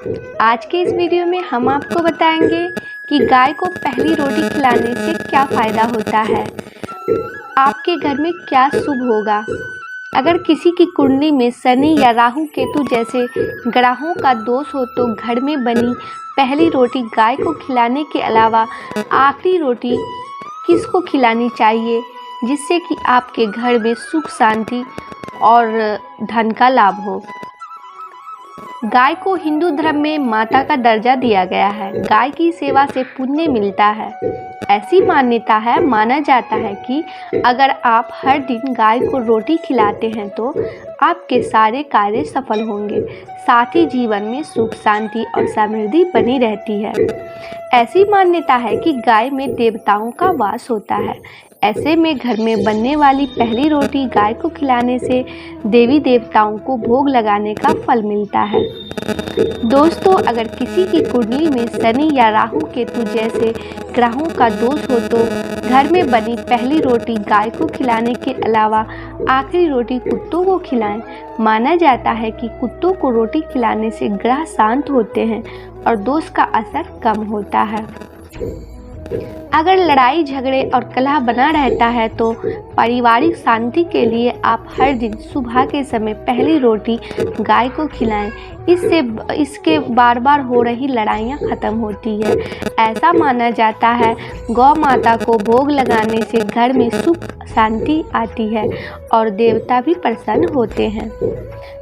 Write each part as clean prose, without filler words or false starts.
आज के इस वीडियो में हम आपको बताएंगे कि गाय को पहली रोटी खिलाने से क्या फ़ायदा होता है, आपके घर में क्या शुभ होगा। अगर किसी की कुंडली में शनि या राहु केतु जैसे ग्रहों का दोष हो तो घर में बनी पहली रोटी गाय को खिलाने के अलावा आखिरी रोटी किसको खिलानी चाहिए, जिससे कि आपके घर में सुख शांति और धन का लाभ हो। गाय को हिंदू धर्म में माता का दर्जा दिया गया है। गाय की सेवा से पुण्य मिलता है। ऐसी मान्यता है, माना जाता है कि अगर आप हर दिन गाय को रोटी खिलाते हैं तो आपके सारे कार्य सफल होंगे, साथ ही जीवन में सुख शांति और समृद्धि बनी रहती है। ऐसी मान्यता है कि गाय में देवताओं का वास होता है। ऐसे में घर में बनने वाली पहली रोटी गाय को खिलाने से देवी देवताओं को भोग लगाने का फल मिलता है। दोस्तों, अगर किसी की कुंडली में शनि या राहु केतु जैसे ग्रहों का दोष हो तो घर में बनी पहली रोटी गाय को खिलाने के अलावा आखिरी रोटी कुत्तों को खिलाएं। माना जाता है कि कुत्तों को रोटी खिलाने से ग्रह शांत होते हैं और दोष का असर कम होता है। अगर लड़ाई झगड़े और कलह बना रहता है तो पारिवारिक शांति के लिए आप हर दिन सुबह के समय पहली रोटी गाय को खिलाएं। इससे इसके बार बार हो रही लड़ाइयाँ खत्म होती है। ऐसा माना जाता है गौ माता को भोग लगाने से घर में सुख शांति आती है और देवता भी प्रसन्न होते हैं।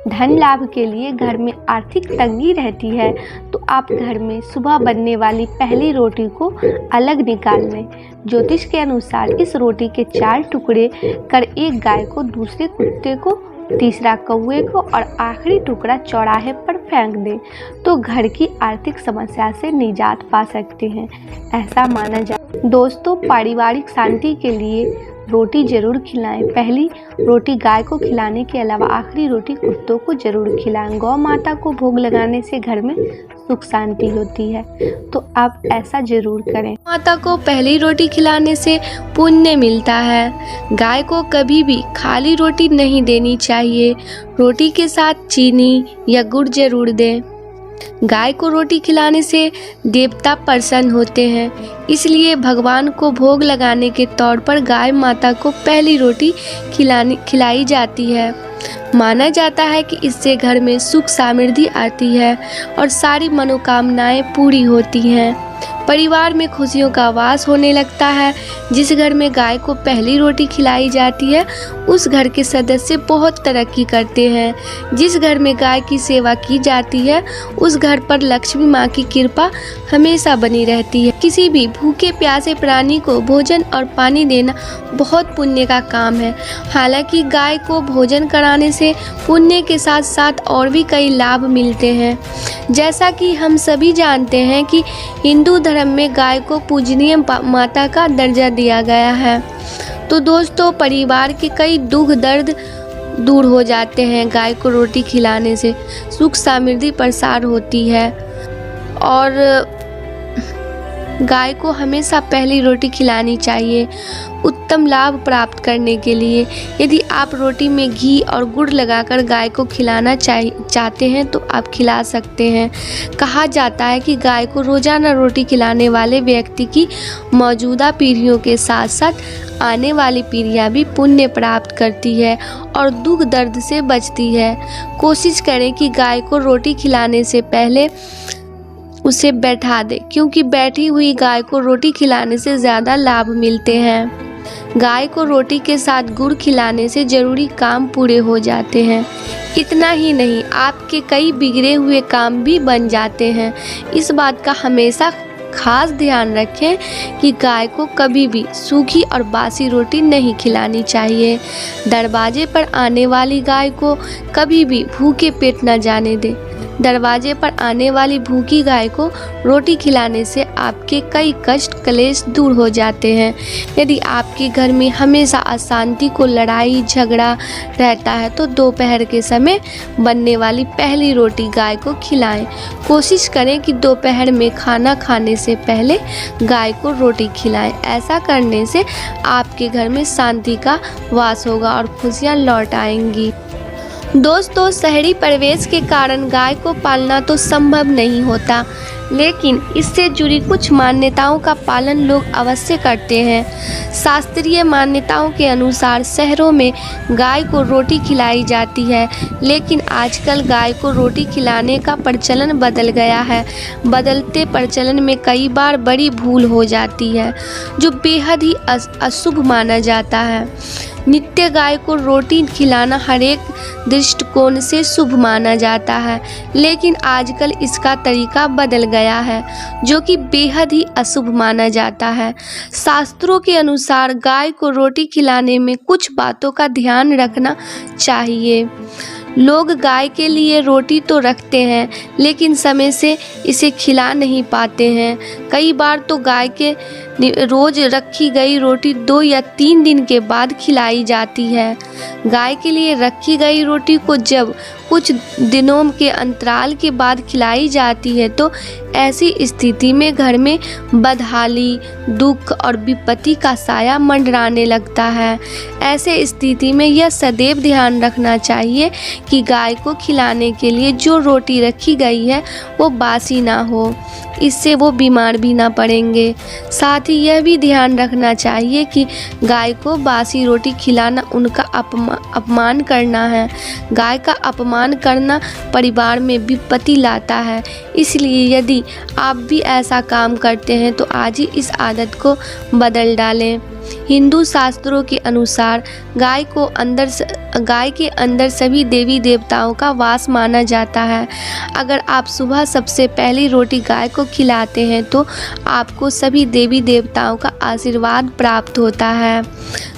धन लाभ के लिए घर में आर्थिक तंगी रहती है तो आप घर में सुबह बनने वाली पहली रोटी को अलग निकाल लें। ज्योतिष के अनुसार इस रोटी के 4 टुकड़े कर एक गाय को, दूसरे कुत्ते को, तीसरा कौवे को और आखिरी टुकड़ा चौराहे पर फेंक दें तो घर की आर्थिक समस्या से निजात पा सकते हैं, ऐसा माना जाता है। दोस्तों, पारिवारिक शांति के लिए रोटी जरूर खिलाएं। पहली रोटी गाय को खिलाने के अलावा आखिरी रोटी कुत्तों को जरूर खिलाएं। गौ माता को भोग लगाने से घर में सुख शांति होती है, तो आप ऐसा जरूर करें। माता को पहली रोटी खिलाने से पुण्य मिलता है। गाय को कभी भी खाली रोटी नहीं देनी चाहिए। रोटी के साथ चीनी या गुड़ जरूर दें। गाय को रोटी खिलाने से देवता प्रसन्न होते हैं, इसलिए भगवान को भोग लगाने के तौर पर गाय माता को पहली रोटी खिलाई जाती है। माना जाता है कि इससे घर में सुख समृद्धि आती है और सारी मनोकामनाएं पूरी होती हैं। परिवार में खुशियों का वास होने लगता है। जिस घर में गाय को पहली रोटी खिलाई जाती है उस घर के सदस्य बहुत तरक्की करते हैं। जिस घर में गाय की सेवा की जाती है उस घर पर लक्ष्मी माँ की कृपा हमेशा बनी रहती है। किसी भी भूखे प्यासे प्राणी को भोजन और पानी देना बहुत पुण्य का काम है। हालांकि गाय को भोजन कराने से पुण्य के साथ साथ और भी कई लाभ मिलते हैं। जैसा कि हम सभी जानते हैं कि हिंदू धर्म में गाय को पूजनीय माता का दर्जा दिया गया है। तो दोस्तों, परिवार के कई दुख दर्द दूर हो जाते हैं। गाय को रोटी खिलाने से सुख समृद्धि प्रसार होती है और गाय को हमेशा पहली रोटी खिलानी चाहिए उत्तम लाभ प्राप्त करने के लिए। यदि आप रोटी में घी और गुड़ लगाकर गाय को खिलाना चाहते हैं तो आप खिला सकते हैं। कहा जाता है कि गाय को रोजाना रोटी खिलाने वाले व्यक्ति की मौजूदा पीढ़ियों के साथ साथ आने वाली पीढ़ियां भी पुण्य प्राप्त करती है और दुख दर्द से बचती है। कोशिश करें कि गाय को रोटी खिलाने से पहले उसे बैठा दे, क्योंकि बैठी हुई गाय को रोटी खिलाने से ज़्यादा लाभ मिलते हैं। गाय को रोटी के साथ गुड़ खिलाने से जरूरी काम पूरे हो जाते हैं। इतना ही नहीं, आपके कई बिगड़े हुए काम भी बन जाते हैं। इस बात का हमेशा खास ध्यान रखें कि गाय को कभी भी सूखी और बासी रोटी नहीं खिलानी चाहिए। दरवाजे पर आने वाली गाय को कभी भी भूखे पेट न जाने दें। दरवाजे पर आने वाली भूखी गाय को रोटी खिलाने से आपके कई कष्ट क्लेश दूर हो जाते हैं। यदि आपके घर में हमेशा अशांति को लड़ाई झगड़ा रहता है तो दोपहर के समय बनने वाली पहली रोटी गाय को खिलाएं। कोशिश करें कि दोपहर में खाना खाने से पहले गाय को रोटी खिलाएं। ऐसा करने से आपके घर में शांति का वास होगा और खुशियां लौट आएंगी। दोस्तों, शहरी परिवेश के कारण गाय को पालना तो संभव नहीं होता, लेकिन इससे जुड़ी कुछ मान्यताओं का पालन लोग अवश्य करते हैं। शास्त्रीय मान्यताओं के अनुसार शहरों में गाय को रोटी खिलाई जाती है, लेकिन आजकल गाय को रोटी खिलाने का प्रचलन बदल गया है। बदलते प्रचलन में कई बार बड़ी भूल हो जाती है, जो बेहद ही अशुभ माना जाता है। नित्य गाय को रोटी खिलाना हर एक दृष्टिकोण से शुभ माना जाता है, लेकिन आजकल इसका तरीका बदल गया है, जो कि बेहद ही अशुभ माना जाता है। शास्त्रों के अनुसार गाय को रोटी खिलाने में कुछ बातों का ध्यान रखना चाहिए। लोग गाय के लिए रोटी तो रखते हैं, लेकिन समय से इसे खिला नहीं पाते हैं। कई बार तो गाय के रोज रखी गई रोटी 2 या 3 दिन के बाद खिलाई जाती है। गाय के लिए रखी गई रोटी को जब कुछ दिनों के अंतराल के बाद खिलाई जाती है, तो ऐसी स्थिति में घर में बदहाली, दुख और विपत्ति का साया मंडराने लगता है। ऐसे स्थिति में यह सदैव ध्यान रखना चाहिए कि गाय को खिलाने के लिए जो रोटी रखी गई है वो बासी ना हो, इससे वो बीमार भी ना पड़ेंगे। साथ ही यह भी ध्यान रखना चाहिए कि गाय को बासी रोटी खिलाना उनका अपमान करना है। गाय का अपमान करना परिवार में विपत्ति लाता है। इसलिए यदि आप भी ऐसा काम करते हैं तो आज ही इस आदत को बदल डालें। हिंदू शास्त्रों के अनुसार गाय के अंदर सभी देवी देवताओं का वास माना जाता है। अगर आप सुबह सबसे पहली रोटी गाय को खिलाते हैं तो आपको सभी देवी देवताओं का आशीर्वाद प्राप्त होता है।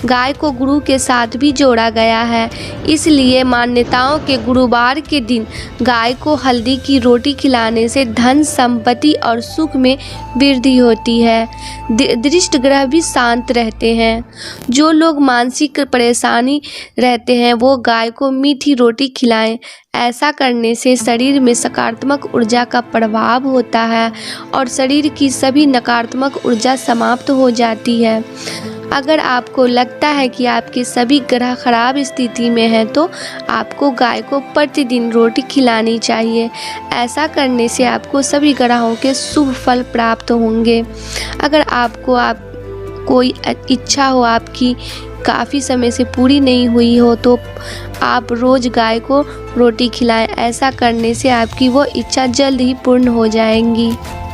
गाय को गुरु के साथ भी जोड़ा गया है, इसलिए मान्यताओं के गुरुवार के दिन गाय को हल्दी की रोटी खिलाने से धन, संपत्ति और सुख में वृद्धि होती है। दृष्ट ग्रह भी शांत रहते हैं। जो लोग मानसिक परेशानी रहते हैं वो गाय को मीठी रोटी खिलाएं। ऐसा करने से शरीर में सकारात्मक ऊर्जा का प्रभाव होता है और शरीर की सभी नकारात्मक ऊर्जा समाप्त हो जाती है। अगर आपको लगता है कि आपके सभी ग्रह खराब स्थिति में हैं, तो आपको गाय को प्रतिदिन रोटी खिलानी चाहिए। ऐसा करने से आपको सभी ग्रहों के शुभ फल प्राप्त होंगे। अगर आपको कोई इच्छा हो आपकी काफ़ी समय से पूरी नहीं हुई हो, तो आप रोज़ गाय को रोटी खिलाएं। ऐसा करने से आपकी वो इच्छा जल्द ही पूर्ण हो जाएंगी।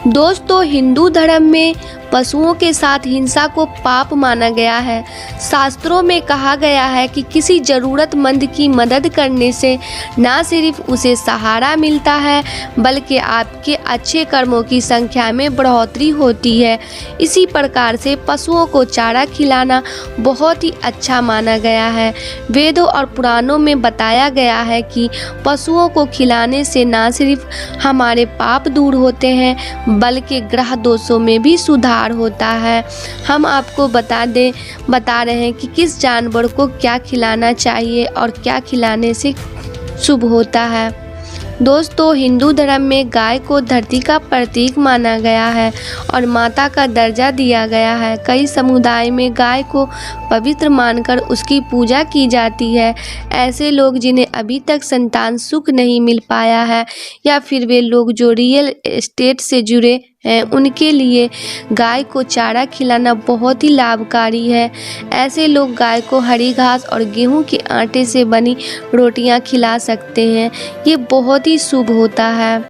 दोस्तों, हिंदू धर्म में पशुओं के साथ हिंसा को पाप माना गया है। शास्त्रों में कहा गया है कि किसी ज़रूरतमंद की मदद करने से न सिर्फ उसे सहारा मिलता है, बल्कि आपके अच्छे कर्मों की संख्या में बढ़ोतरी होती है। इसी प्रकार से पशुओं को चारा खिलाना बहुत ही अच्छा माना गया है। वेदों और पुराणों में बताया गया है कि पशुओं को खिलाने से न सिर्फ हमारे पाप दूर होते हैं, बल्कि ग्रह दोषों में भी सुधार होता है। हम आपको बता रहे हैं कि किस जानवर को क्या खिलाना चाहिए और क्या खिलाने से शुभ होता है। दोस्तों, हिंदू धर्म में गाय को धरती का प्रतीक माना गया है और माता का दर्जा दिया गया है। कई समुदाय में गाय को पवित्र मानकर उसकी पूजा की जाती है। ऐसे लोग जिन्हें अभी तक संतान सुख नहीं मिल पाया है, या फिर वे लोग जो रियल एस्टेट से जुड़े हैं, उनके लिए गाय को चारा खिलाना बहुत ही लाभकारी है। ऐसे लोग गाय को हरी घास और गेहूं के आटे से बनी रोटियां खिला सकते हैं। ये बहुत ही शुभ होता है।